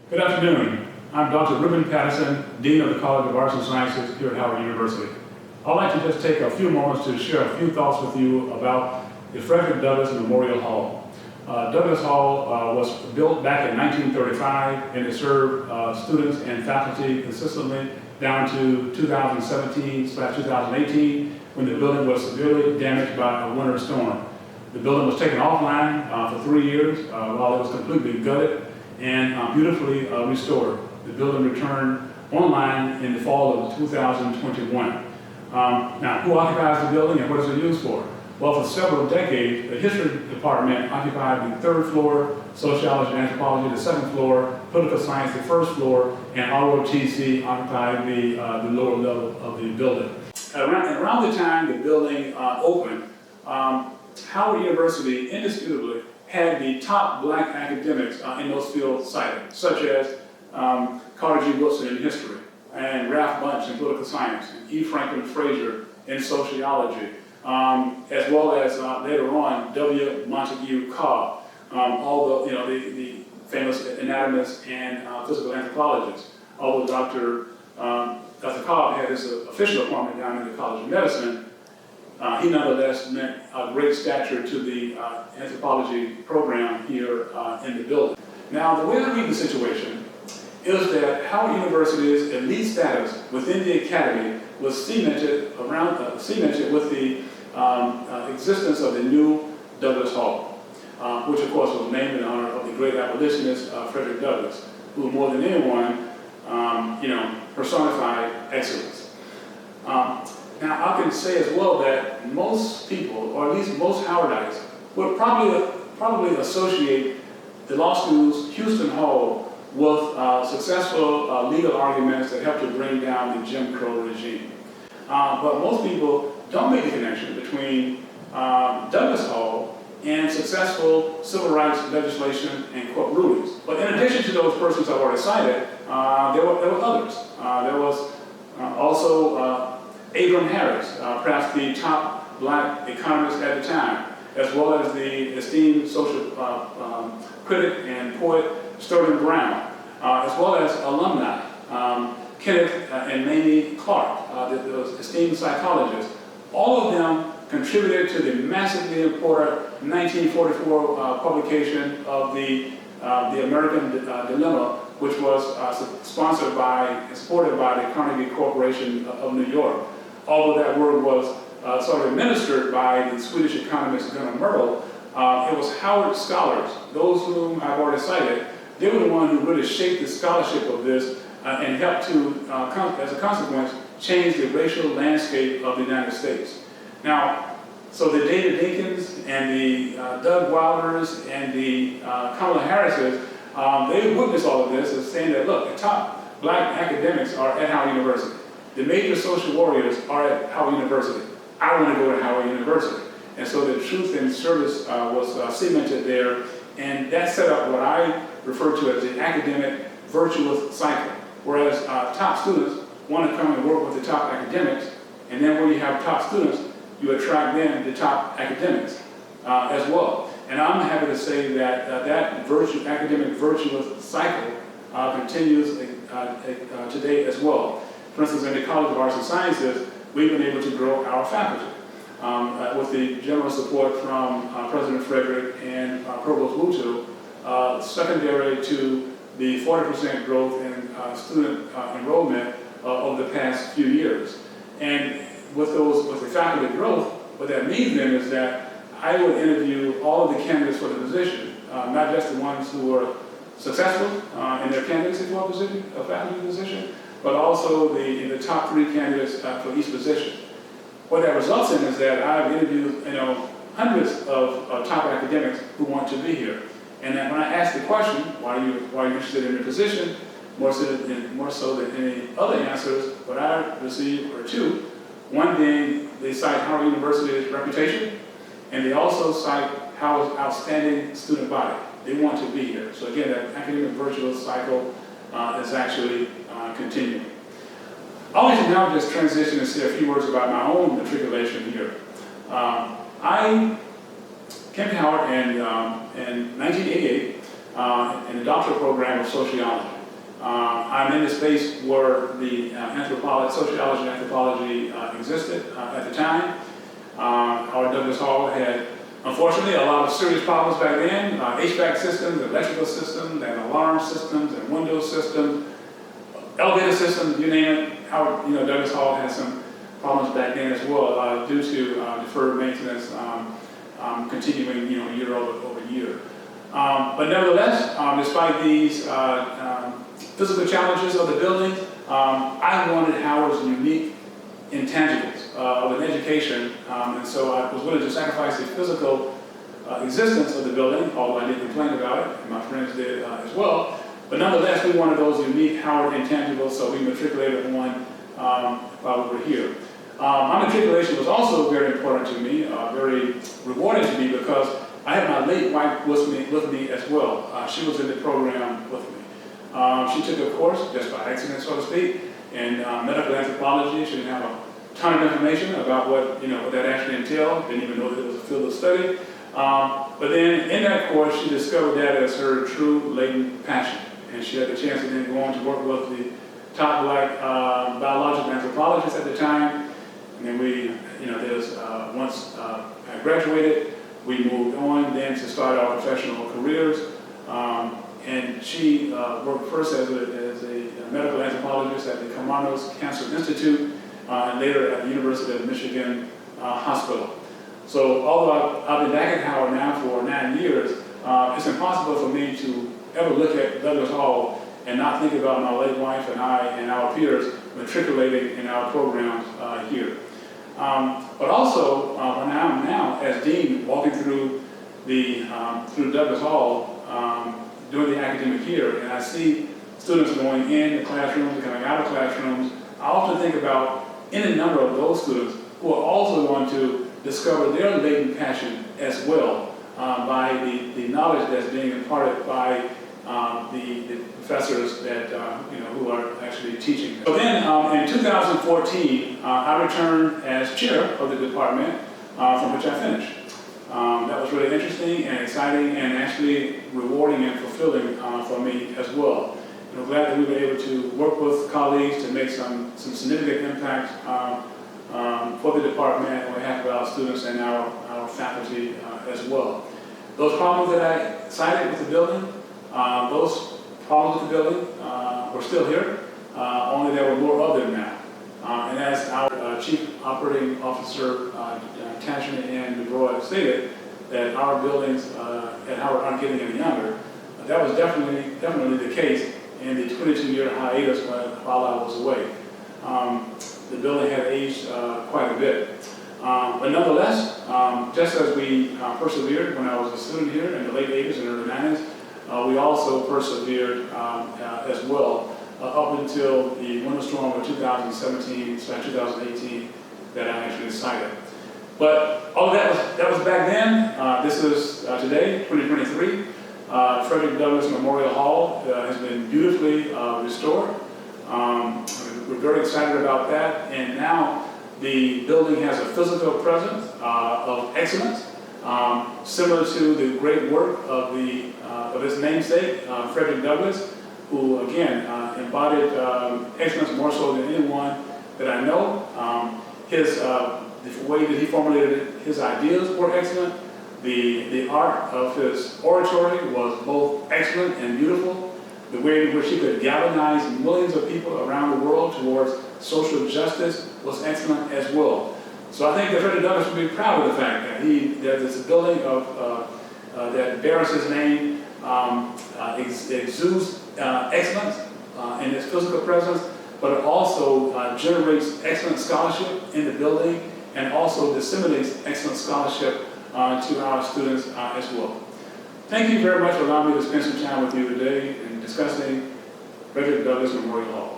Good afternoon. I'm Dr. Reuben Patterson, Dean of the College of Arts and Sciences here at Howard University. I'd like to just take a few moments to share a few thoughts with you about the Frederick Douglass Memorial Hall. Douglass Hall was built back in 1935 and it served students and faculty consistently down to 2017/2018 when the building was severely damaged by a winter storm. The building was taken offline for 3 years while it was completely gutted and beautifully restored. The building returned online in the fall of 2021. Now, who occupies the building and what is it used for? Well, for several decades, the history department occupied the 3rd floor, sociology and anthropology the 2nd floor, political science the 1st floor, and ROTC occupied the lower level of the building. Around the time the building opened, Howard University indisputably had the top black academics in those fields cited, such as Carter G. Woodson in history, and Ralph Bunche in political science, and E. Franklin Frazier in sociology, as well as later on W. Montague Cobb, all the famous anatomist and physical anthropologist. Although Dr. Cobb had his official appointment down in the College of Medicine, he nonetheless meant a great stature to the anthropology program here in the building. Now, the way I read the situation is that Howard University's elite status within the academy was cemented with the existence of the new Douglass Hall, which of course was named in honor of the great abolitionist Frederick Douglass, who more than anyone, personified excellence. Now, I can say as well that most people, or at least most Howardites, would probably associate the law school's Houston Hall with successful legal arguments that helped to bring down the Jim Crow regime. But most people don't make the connection between Douglass Hall and successful civil rights legislation and court rulings. But in addition to those persons I've already cited, there were others. There was also Abram Harris, perhaps the top black economist at the time, as well as the esteemed social critic and poet Sterling Brown, as well as alumni, Kenneth and Mamie Clark, those esteemed psychologists. All of them contributed to the massively important 1944 publication of the American Dilemma, which was sponsored by and supported by the Carnegie Corporation of New York. Although that work was sort of administered by the Swedish economist Gunnar Myrdal, it was Howard scholars, those whom I've already cited. They were the ones who really shaped the scholarship of this and helped to, as a consequence, change the racial landscape of the United States. Now, so the David Dinkins and the Doug Wilders and the Kamala Harrises, they witnessed all of this as saying that, look, the top black academics are at Howard University. The major social warriors are at Howard University. I want to go to Howard University. And so the truth and service was cemented there, and that set up what I refer to as the academic virtuous cycle. Whereas top students want to come and work with the top academics, and then when you have top students, you attract then the top academics as well. And I'm happy to say that that academic virtuous cycle continues today as well. For instance, in the College of Arts and Sciences, we've been able to grow our faculty with the general support from President Frederick and Provost Wutu, secondary to the 40% growth in student enrollment over the past few years. And with the faculty growth, what that means then is that I would interview all of the candidates for the position, not just the ones who were successful in their candidacy for a faculty position, but also the top 3 candidates for each position. What that results in is that I've interviewed hundreds of top academics who want to be here. And then when I ask the question, why are you interested in the position, more so than any other answers, what I receive are 2. One being they cite Howard University's reputation, and they also cite Howard's outstanding student body. They want to be here. So again, that academic virtuous cycle is actually continuing. I'll now just transition and say a few words about my own matriculation here. I came to Howard in 1988 in the doctoral program of sociology. I'm in the space where the sociology and anthropology existed at the time. Our Douglas Hall had, unfortunately, a lot of serious problems back then. HVAC systems, electrical systems, and alarm systems, and window systems, elevator systems, you name it. Douglas Hall had some problems back then as well due to deferred maintenance continuing, year over year. But nevertheless, despite these physical challenges of the building, I wanted Howard's unique intangibles of an education, and so I was willing to sacrifice the physical existence of the building, although I did complain about it, and my friends did as well. But nonetheless, we wanted those unique Howard intangibles, so we matriculated one while we were here. My matriculation was also very important to me, very rewarding to me, because I had my late wife with me as well. She was in the program with me. She took a course, just by accident, so to speak, in medical anthropology. She didn't have a ton of information about what that actually entailed. Didn't even know that it was a field of study. But then in that course, she discovered that as her true latent passion. And she had the chance to then go on to work with the top Black biological anthropologists at the time. And then once I graduated, we moved on then to start our professional careers. And she worked first as a medical anthropologist at the Carmanos Cancer Institute, and later at the University of Michigan Hospital. So although I've been back at Howard now for 9 years, it's impossible for me to ever look at Douglas Hall and not think about my late wife and I and our peers matriculating in our programs here. But also, when I'm now as dean walking through through Douglas Hall during the academic year, and I see students going in the classrooms and coming out of classrooms, I often think about any number of those students who are also going to discover their latent passion as well by the knowledge that's being imparted by the professors that who are actually teaching. So then, in 2014, I returned as chair of the department from which I finished. That was really interesting and exciting and actually rewarding and fulfilling for me as well. And I'm glad that we were able to work with colleagues to make some significant impact for the department on behalf of our students and our faculty as well. Those problems that I cited with the building, those problems with the building were still here, only there were more of them now. And as our Chief Operating Officer, Tashina Ann DeBroy, stated, that our buildings at Howard aren't getting any younger. That was definitely the case in the 22-year hiatus while I was away. The building had aged quite a bit. But nonetheless, just as we persevered when I was a student here in the late 80s and early 90s, we also persevered as well up until the winter storm of 2017/2018 that I actually cited. But all of that was back then. This is today, 2023. Frederick Douglass Memorial Hall has been beautifully restored. We're very excited about that. And now the building has a physical presence of excellence, similar to the great work of his namesake, Frederick Douglass, who again embodied excellence more so than anyone that I know. The way that he formulated his ideas were excellent. The art of his oratory was both excellent and beautiful. The way in which he could galvanize millions of people around the world towards social justice was excellent as well. So I think that Frederick Douglass would be proud of the fact that this building that bears his name exudes excellence in its physical presence, but it also generates excellent scholarship in the building and also disseminates excellent scholarship to our students as well. Thank you very much for allowing me to spend some time with you today in discussing Frederick Douglass Memorial Hall.